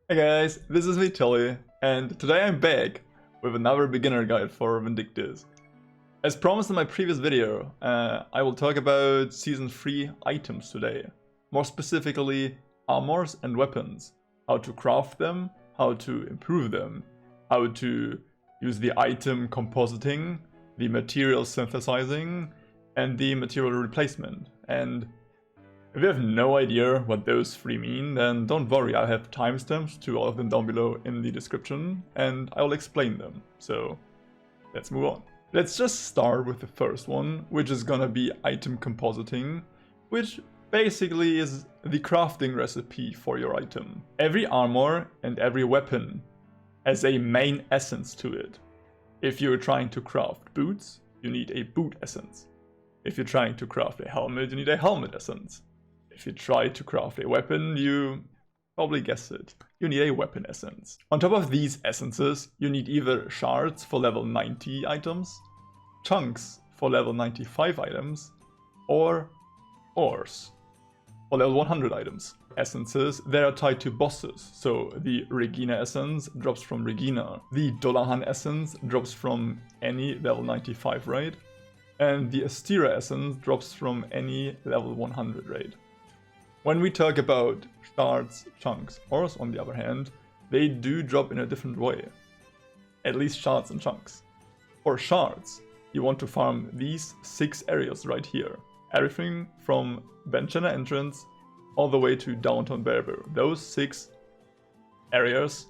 Hey guys, this is me Tilly, and today I'm back with another beginner guide for Vindictus. As promised in my previous video, I will talk about Season 3 items today. More specifically, armors and weapons. How to craft them, how to improve them, how to use the item compositing, the material synthesizing, and the material replacement. And if you have no idea what those three mean, then don't worry, I'll have timestamps to all of them down below in the description, and I will explain them. So let's move on. Let's just start with the first one, which is gonna be item compositing, which basically is the crafting recipe for your item. Every armor and every weapon has a main essence to it. If you're trying to craft boots, you need a boot essence. If you're trying to craft a helmet, you need a helmet essence. If you try to craft a weapon, you probably guessed it. You need a weapon essence. On top of these essences, you need either shards for level 90 items, chunks for level 95 items, or ores for level 100 items. Essences, they are tied to bosses, so the Regina essence drops from Regina, the Dolahan essence drops from any level 95 raid, and the Astera essence drops from any level 100 raid. When we talk about shards, chunks, ores on the other hand, they do drop in a different way. At least shards and chunks. For shards, you want to farm these 6 areas right here. Everything from Benchana entrance all the way to downtown Berber. Those 6 areas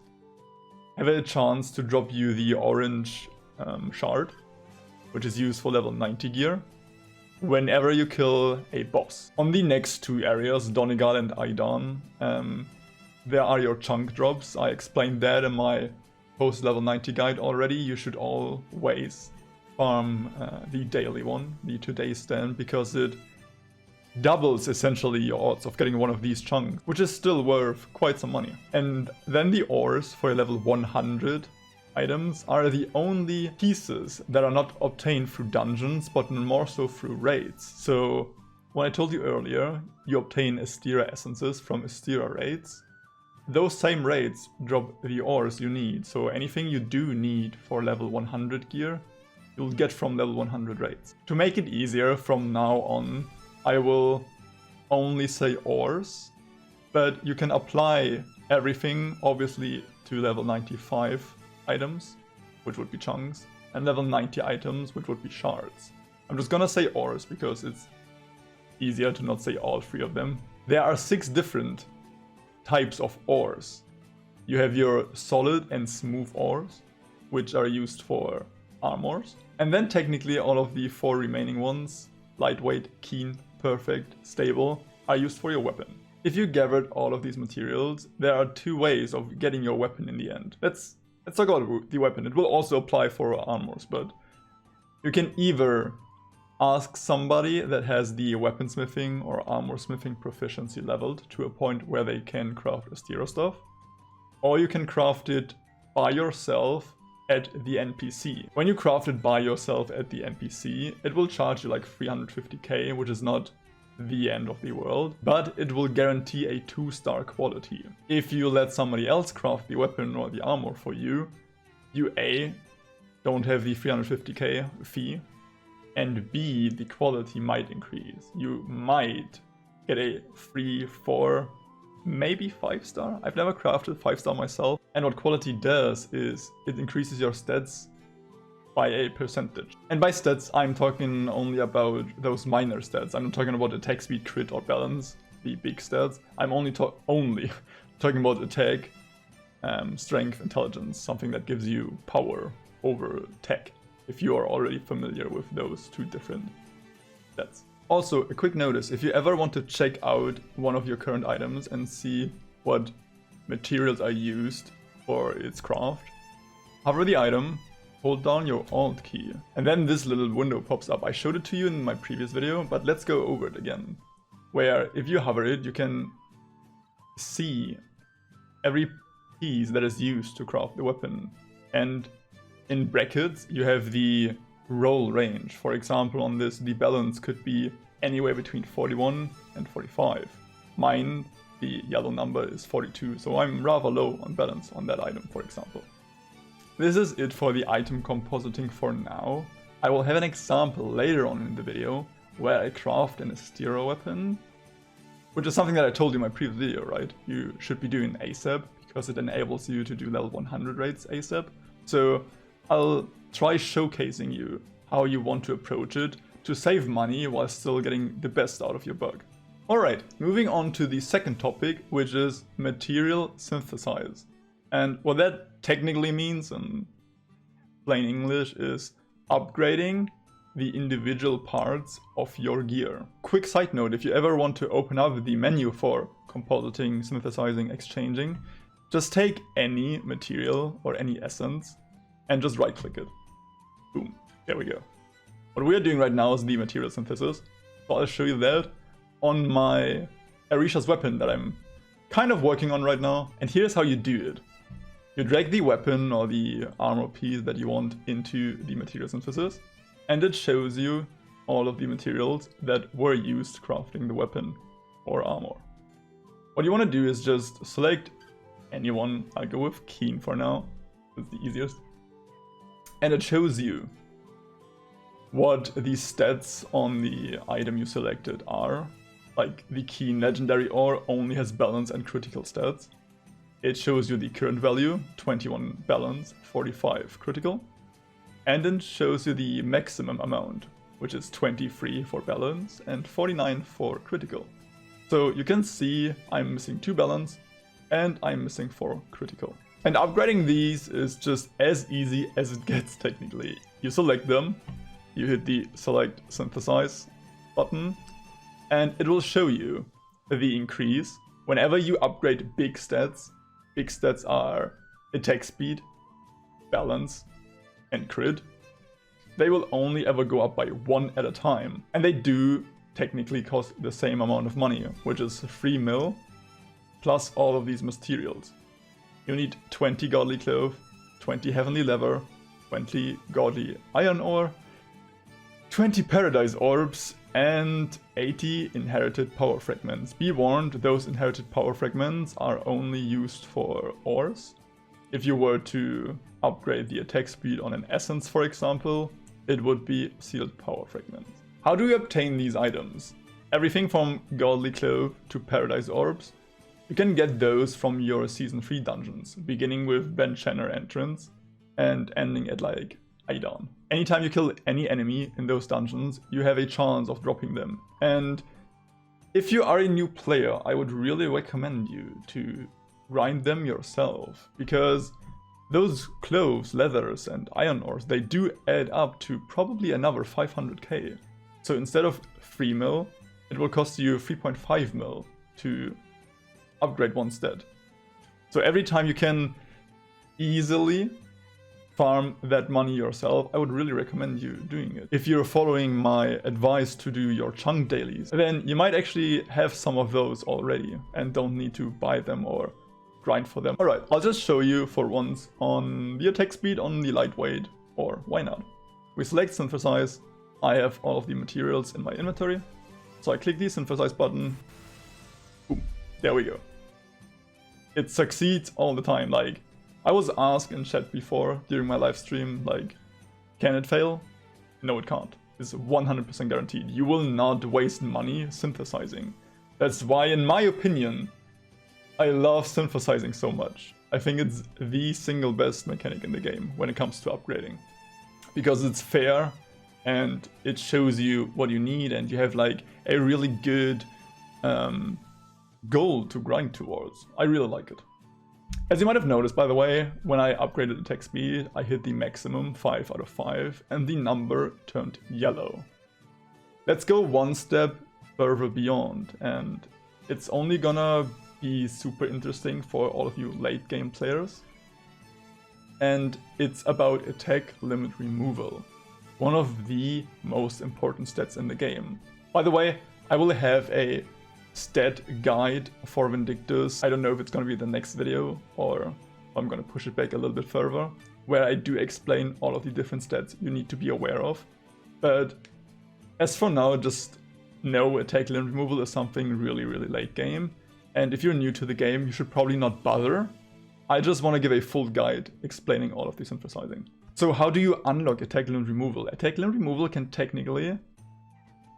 have a chance to drop you the orange shard, which is used for level 90 gear, whenever you kill a boss. On the next 2 areas, Donegal and Aidan, there are your chunk drops. I explained that in my post level 90 guide already. You should always farm the daily one, the today's stand, because it doubles essentially your odds of getting one of these chunks, which is still worth quite some money. And then the ores for level 100 items are the only pieces that are not obtained through dungeons, but more so through raids. So when I told you earlier, you obtain Astera essences from Astera raids. Those same raids drop the ores you need, so anything you do need for level 100 gear, you'll get from level 100 raids. To make it easier from now on, I will only say ores, but you can apply everything obviously to level 95 items, which would be chunks, and level 90 items, which would be shards. I'm just gonna say ores because it's easier to not say all 3 of them. There are 6 different types of ores. You have your solid and smooth ores, which are used for armors, and then technically all of the 4 remaining ones, lightweight, keen, perfect, stable, are used for your weapon. If you gathered all of these materials, there are 2 ways of getting your weapon in the end. Let's talk about the weapon. It will also apply for armors, but you can either ask somebody that has the weaponsmithing or armor smithing proficiency leveled to a point where they can craft Astera stuff, or you can craft it by yourself at the NPC. When you craft it by yourself at the NPC, it will charge you like 350k, which is not the end of the world, but it will guarantee a 2-star quality. If you let somebody else craft the weapon or the armor for you, you A, don't have the 350k fee, and B, the quality might increase. You might get a 3, 4, maybe 5-star. I've never crafted 5-star myself, and what quality does is it increases your stats by a percentage. And by stats, I'm talking only about those minor stats. I'm not talking about attack speed, crit, or balance, the big stats. I'm only talking about attack, strength, intelligence, something that gives you power over tech, if you are already familiar with those 2 different stats. Also, a quick notice, if you ever want to check out one of your current items and see what materials are used for its craft, hover the item, hold down your Alt key, and then this little window pops up. I showed it to you in my previous video, but let's go over it again. Where if you hover it, you can see every piece that is used to craft the weapon. And in brackets, you have the roll range. For example, on this, the balance could be anywhere between 41 and 45. Mine the yellow number is 42, so I'm rather low on balance on that item, for example. This is it for the item compositing for now. I will have an example later on in the video where I craft an Astera Weapon, which is something that I told you in my previous video, right? You should be doing ASAP because it enables you to do level 100 raids ASAP. So I'll try showcasing you how you want to approach it to save money while still getting the best out of your bug. Alright, moving on to the second topic, which is material synthesize. And what that technically means in plain English is upgrading the individual parts of your gear. Quick side note, if you ever want to open up the menu for compositing, synthesizing, exchanging, just take any material or any essence and just right click it. Boom, there we go. What we are doing right now is the material synthesis. So I'll show you that on my Astera's weapon that I'm kind of working on right now. And here's how you do it. You drag the weapon or the armor piece that you want into the material synthesis, and it shows you all of the materials that were used crafting the weapon or armor. What you want to do is just select anyone. I'll go with Keen for now, it's the easiest. And it shows you what the stats on the item you selected are. Like the Keen legendary ore only has balance and critical stats. It shows you the current value, 21 balance, 45 critical. And then shows you the maximum amount, which is 23 for balance and 49 for critical. So you can see I'm missing 2 balance and I'm missing 4 critical. And upgrading these is just as easy as it gets technically. You select them, you hit the select synthesize button, and it will show you the increase. Whenever you upgrade big stats are attack speed, balance, and crit. They will only ever go up by 1 at a time. And they do technically cost the same amount of money, which is 3 mil, plus all of these materials. You need 20 godly cloth, 20 heavenly leather, 20 godly iron ore, 20 paradise orbs, and 80 inherited power fragments. Be warned, those inherited power fragments are only used for ores. If you were to upgrade the attack speed on an essence, for example, it would be sealed power fragments. How do we obtain these items? Everything from godly cloth to paradise orbs. You can get those from your season 3 dungeons, beginning with Ben Shanner entrance and ending at like Aidan. Anytime you kill any enemy in those dungeons, you have a chance of dropping them. And if you are a new player, I would really recommend you to grind them yourself, because those cloves, leathers and iron ores, they do add up to probably another 500k. So instead of 3 mil, it will cost you 3.5 mil to upgrade one stat. So every time you can easily farm that money yourself, I would really recommend you doing it. If you're following my advice to do your chunk dailies, then you might actually have some of those already and don't need to buy them or grind for them. Alright, I'll just show you for once on the attack speed on the lightweight, or why not. We select synthesize, I have all of the materials in my inventory, so I click the synthesize button, boom, there we go. It succeeds all the time. Like, I was asked in chat before during my live stream, like, can it fail? No, it can't. It's 100% guaranteed. You will not waste money synthesizing. That's why, in my opinion, I love synthesizing so much. I think it's the single best mechanic in the game when it comes to upgrading. Because it's fair and it shows you what you need and you have like a really good goal to grind towards. I really like it. As you might have noticed, by the way, when I upgraded attack speed, I hit the maximum 5 out of 5 and the number turned yellow. Let's go one step further beyond, and it's only gonna be super interesting for all of you late game players. And it's about attack limit removal, one of the most important stats in the game. By the way, I will have a stat guide for Vindictus. I don't know if it's gonna be the next video or I'm gonna push it back a little bit further, where I do explain all of the different stats you need to be aware of. But as for now, just know attack limit removal is something really, really late game, And if you're new to the game, you should probably not bother. I just want to give a full guide explaining all of this emphasizing. So how do you unlock attack limit removal? Attack limit removal can technically,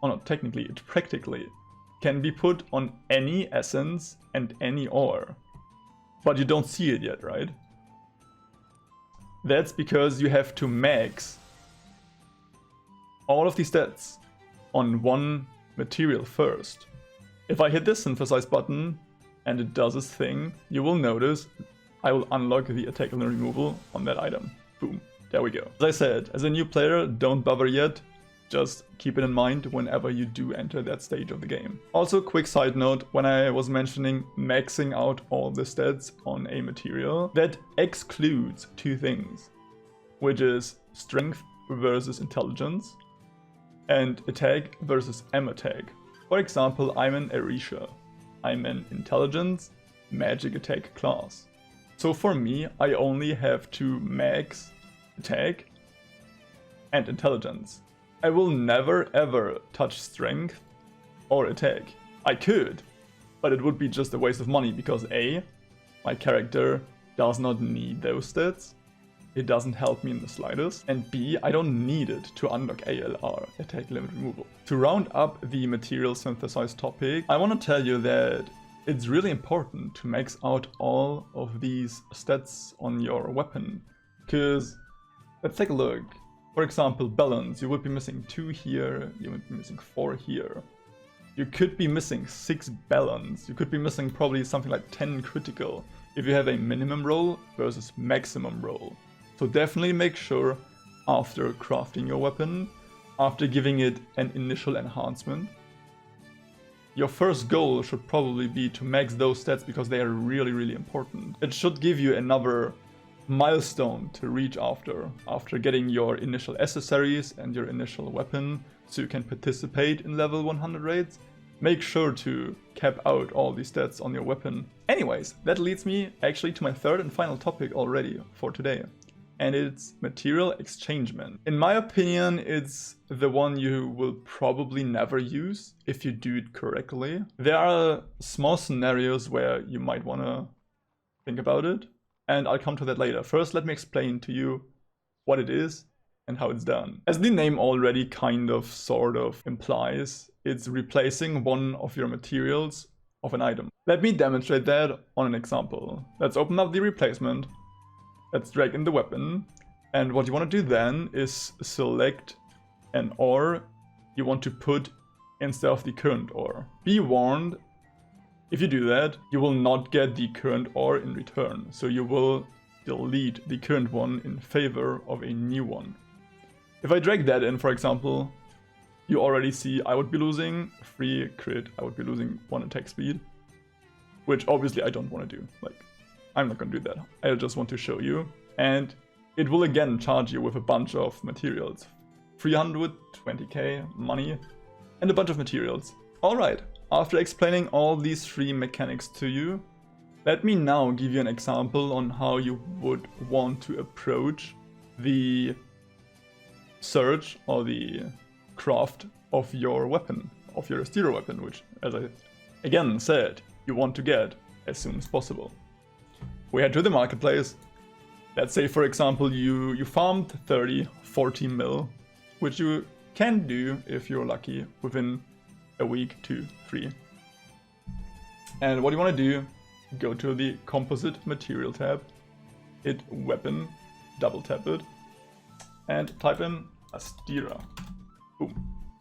or not technically, it practically can be put on any essence and any ore. But you don't see it yet, right? That's because you have to max all of the stats on one material first. If I hit this synthesize button and it does its thing, you will notice I will unlock the attack limit removal on that item. Boom. There we go. As I said, as a new player, don't bother yet. Just keep it in mind whenever you do enter that stage of the game. Also, quick side note, when I was mentioning maxing out all the stats on a material, that excludes two things, which is strength versus intelligence and attack versus attack. For example, I'm an Arisha. I'm an intelligence magic attack class. So for me, I only have to max attack and intelligence. I will never ever touch strength or attack. I could, but it would be just a waste of money because A, my character does not need those stats. It doesn't help me in the slightest. And B, I don't need it to unlock ALR, attack limit removal. To round up the material synthesize topic, I want to tell you that it's really important to max out all of these stats on your weapon. Because, let's take a look. For example, balance, you would be missing 2 here, you would be missing 4 here. You could be missing 6 balance, you could be missing probably something like 10 critical if you have a minimum roll versus maximum roll. So definitely make sure after crafting your weapon, after giving it an initial enhancement, your first goal should probably be to max those stats because they are really important. It should give you another milestone to reach after getting your initial accessories and your initial weapon so you can participate in level 100 raids. Make sure to cap out all the stats on your weapon. Anyways, that leads me actually to my third and final topic already for today. And it's material exchangement. In my opinion, it's the one you will probably never use if you do it correctly. There are small scenarios where you might want to think about it, and I'll come to that later. First, let me explain to you what it is and how it's done. As the name already sort of implies, it's replacing one of your materials of an item. Let me demonstrate that on an example. Let's open up the replacement. Let's drag in the weapon. And what you want to do then is select an ore you want to put instead of the current ore. Be warned, if you do that, you will not get the current ore in return. So you will delete the current one in favor of a new one. If I drag that in, for example, you already see I would be losing 3 crit, I would be losing 1 attack speed, which obviously I don't want to do. Like, I'm not going to do that. I just want to show you. And it will again charge you with a bunch of materials. 320k money and a bunch of materials. Alright, after explaining all these 3 mechanics to you, let me now give you an example on how you would want to approach the search or the craft of your weapon, of your Astera Weapon, which, as I again said, you want to get as soon as possible. We head to the marketplace. Let's say, for example, you farmed 40 mil, which you can do if you're lucky within a week, 2, 3. And what you want to do, go to the Composite Material tab, hit Weapon, double tap it, and type in Astera. Boom.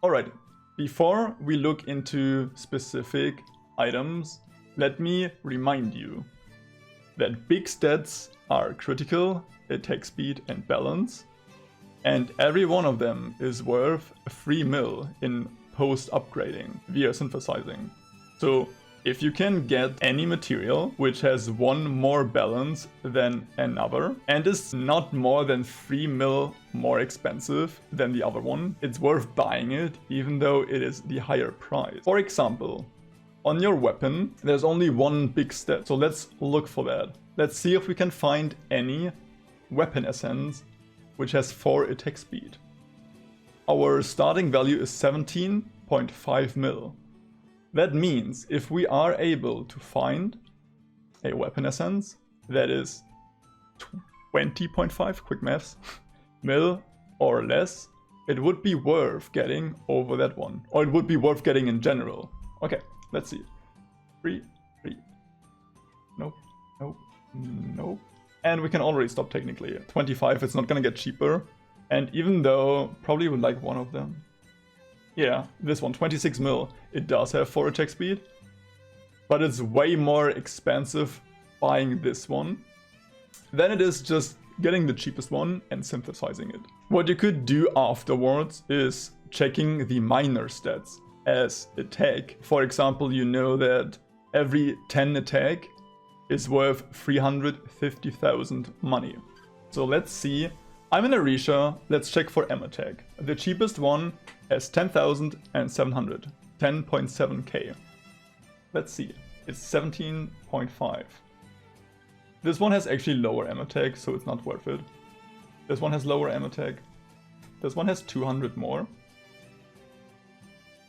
Alright, before we look into specific items, let me remind you that big stats are critical, attack speed and balance, and every one of them is worth 3 mil in post-upgrading via synthesizing. So if you can get any material which has 1 more balance than another and is not more than 3 mil more expensive than the other one, it's worth buying it even though it is the higher price. For example, on your weapon there's only 1 big stat, so let's look for that. Let's see if we can find any weapon essence which has 4 attack speed. Our starting value is 17.5 mil. That means if we are able to find a weapon essence that is 20.5, quick maths, mil or less, it would be worth getting over that one. Or it would be worth getting in general. Okay, let's see. 3. Nope, nope, nope. And we can already stop technically. 25, it's not gonna get cheaper. And even though, probably would like one of them. Yeah, this one, 26 mil. It does have 4 attack speed. But it's way more expensive buying this one than it is just getting the cheapest one and synthesizing it. What you could do afterwards is checking the minor stats as attack. For example, you know that every 10 attack is worth 350,000 money. So let's see. I'm in Arisha, let's check for M attack. The cheapest one has 10,700, 10.7k. Let's see, it's 17.5. This one has actually lower M attack, so it's not worth it. This one has lower M attack. This one has 200 more.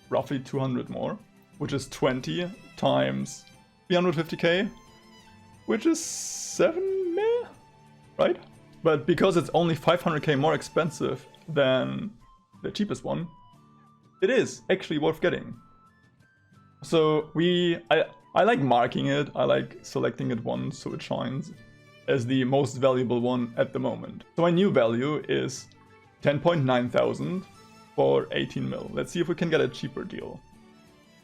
Roughly 200 more, which is 20 times 350k, which is 7 mil, right? But because it's only 500k more expensive than the cheapest one, it is actually worth getting. So I like marking it, I like selecting it once so it shines as the most valuable one at the moment. So my new value is 10.9 thousand for 18 mil. Let's see if we can get a cheaper deal.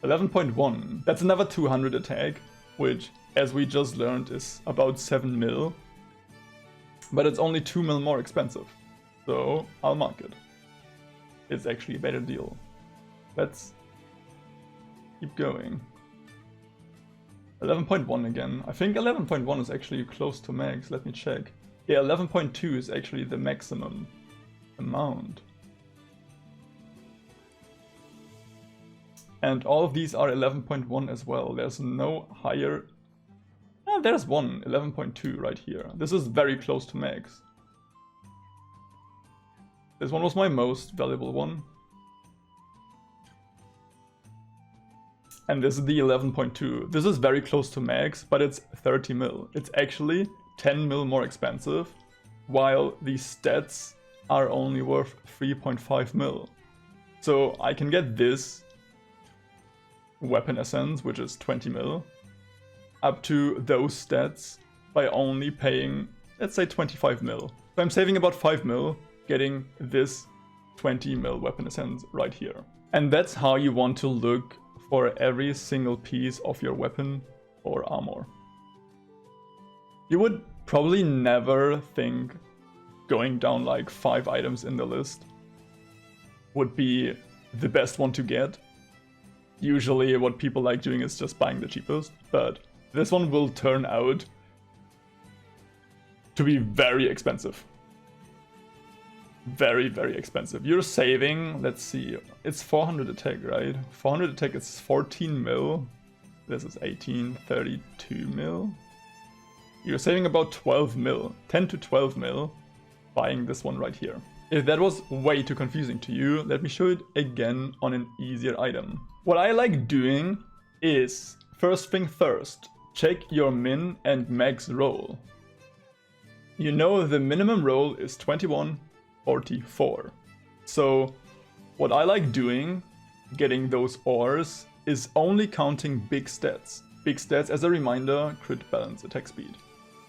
11.1, that's another 200 attack, which as we just learned is about 7 mil. But it's only 2 mil more expensive. So I'll mark it. It's actually a better deal. Let's keep going. 11.1 again. I think 11.1 is actually close to max. Let me check. Yeah, 11.2 is actually the maximum amount. And all of these are 11.1 as well. There's no higher... Oh, there's one, 11.2 right here. This is very close to max. This one was my most valuable one. And this is the 11.2. This is very close to max, but it's 30 mil. It's actually 10 mil more expensive, while the stats are only worth 3.5 mil. So I can get this weapon essence, which is 20 mil, up to those stats by only paying, let's say 25 mil. So I'm saving about 5 mil, getting this 20 mil weapon essence right here. And that's how you want to look for every single piece of your weapon or armor. You would probably never think going down like 5 items in the list would be the best one to get. Usually what people like doing is just buying the cheapest, but this one will turn out to be very expensive. Very, very expensive. You're saving, let's see, it's 400 attack, right? 400 attack is 14 mil. This is 18, 32 mil. You're saving about 12 mil, 10 to 12 mil buying this one right here. If that was way too confusing to you, let me show it again on an easier item. What I like doing is, first thing first, check your min and max roll. You know the minimum roll is 2144. So what I like doing, getting those ores, is only counting big stats. Big stats, as a reminder, crit, balance, attack speed.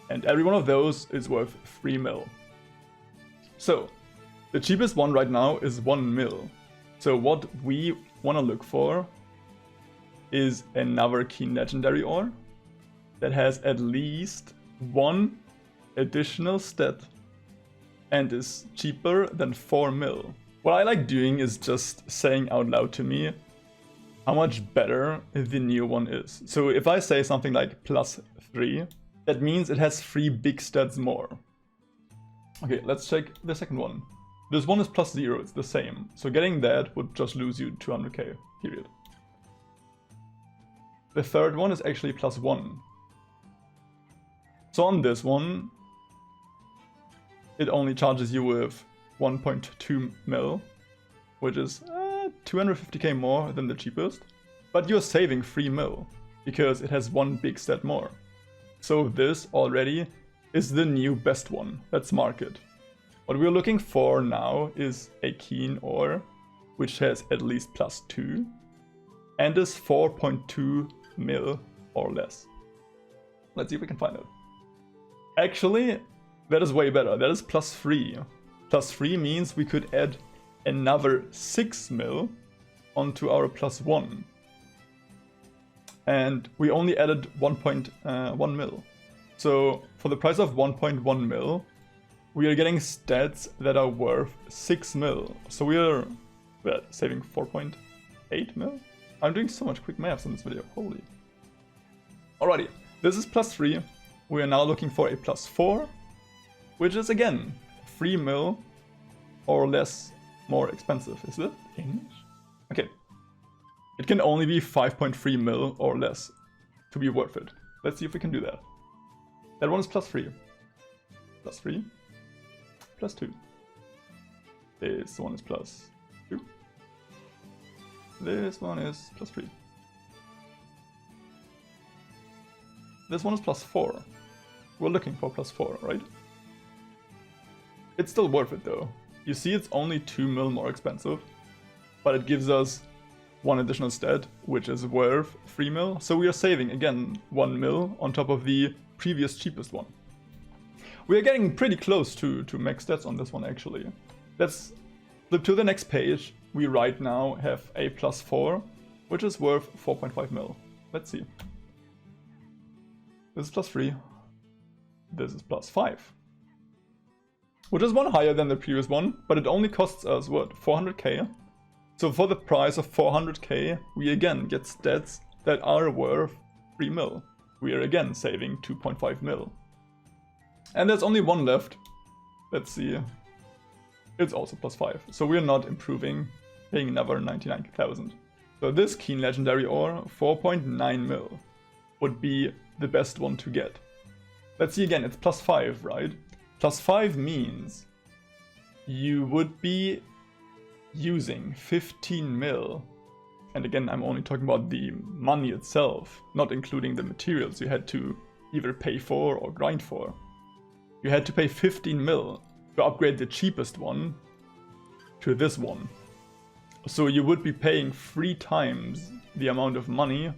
And every one of those is worth 3 mil. So the cheapest one right now is 1 mil. So what we want to look for is another keen legendary ore that has at least 1 additional stat and is cheaper than 4 mil. What I like doing is just saying out loud to me how much better the new one is. So if I say something like +3, that means it has 3 big stats more. Okay, let's check the second one. This one is +0, it's the same. So getting that would just lose you 200k, period. The third one is actually +1. So on this one, it only charges you with 1.2 mil, which is 250k more than the cheapest. but you're saving 3 mil, because it has one big stat more. So this already is the new best one. Let's mark it. What we're looking for now is a keen ore, which has at least +2, and is 4.2 mil or less. Let's see if we can find it. Actually, that is way better. That is +3. +3 means we could add another 6 mil onto our +1. And we only added 1.1 mil. So for the price of 1.1 mil, we are getting stats that are worth 6 mil. So we are saving 4.8 mil? I'm doing so much quick maths in this video, holy. Alrighty, this is +3. We are now looking for a +4, which is again 3 mil or less more expensive. Is it English? Okay. It can only be 5.3 mil or less to be worth it. Let's see if we can do that. That one is +3. +3. +2. This one is +2. This one is +3. This one is +4. We're looking for +4, right? It's still worth it though. You see it's only 2 mil more expensive, but it gives us one additional stat, which is worth 3 mil. So we are saving, again, 1 mil on top of the previous cheapest one. We are getting pretty close to max stats on this one, actually. Let's flip to the next page. We right now have a +4, which is worth 4.5 mil. Let's see. This is +3. This is +5. Which is one higher than the previous one, but it only costs us, what, 400k? So for the price of 400k, we again get stats that are worth 3 mil. We are again saving 2.5 mil. And there's only one left. Let's see. It's also +5. So we're not improving, paying another 99,000. So this Keen Legendary Ore, 4.9 mil, would be the best one to get. Let's see again, it's +5, right? +5 means you would be using 15 mil. And again, I'm only talking about the money itself, not including the materials you had to either pay for or grind for. You had to pay 15 mil to upgrade the cheapest one to this one. So you would be paying 3 times the amount of money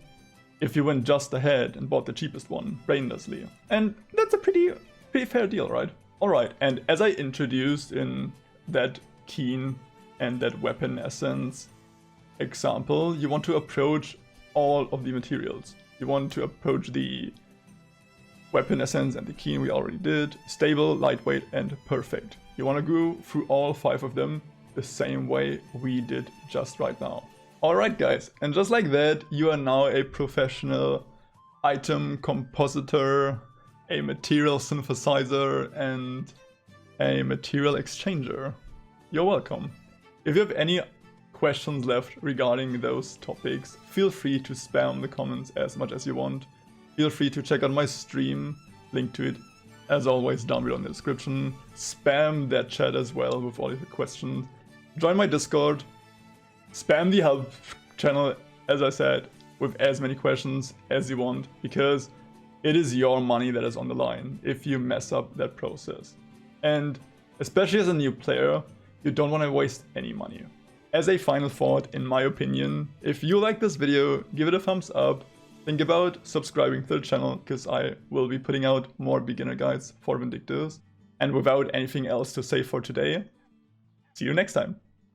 if you went just ahead and bought the cheapest one brainlessly. And that's a pretty fair deal, right? Alright, and as I introduced in that Keen and that Weapon Essence example, you want to approach all of the materials. You want to approach the Weapon Essence and the Keen we already did, stable, lightweight, and perfect. You want to go through all 5 of them the same way we did just right now. Alright guys, and just like that, you are now a professional item compositor, a material synthesizer, and a material exchanger. You're welcome. If you have any questions left regarding those topics, feel free to spam the comments as much as you want. Feel free to check out my stream, link to it as always down below in the description. Spam that chat as well with all of your questions. Join my Discord. Spam the help channel, as I said, with as many questions as you want, because it is your money that is on the line if you mess up that process. And especially as a new player, you don't want to waste any money. As a final thought, in my opinion, if you like this video, give it a thumbs up. Think about subscribing to the channel, because I will be putting out more beginner guides for Vindictus. And without anything else to say for today, see you next time.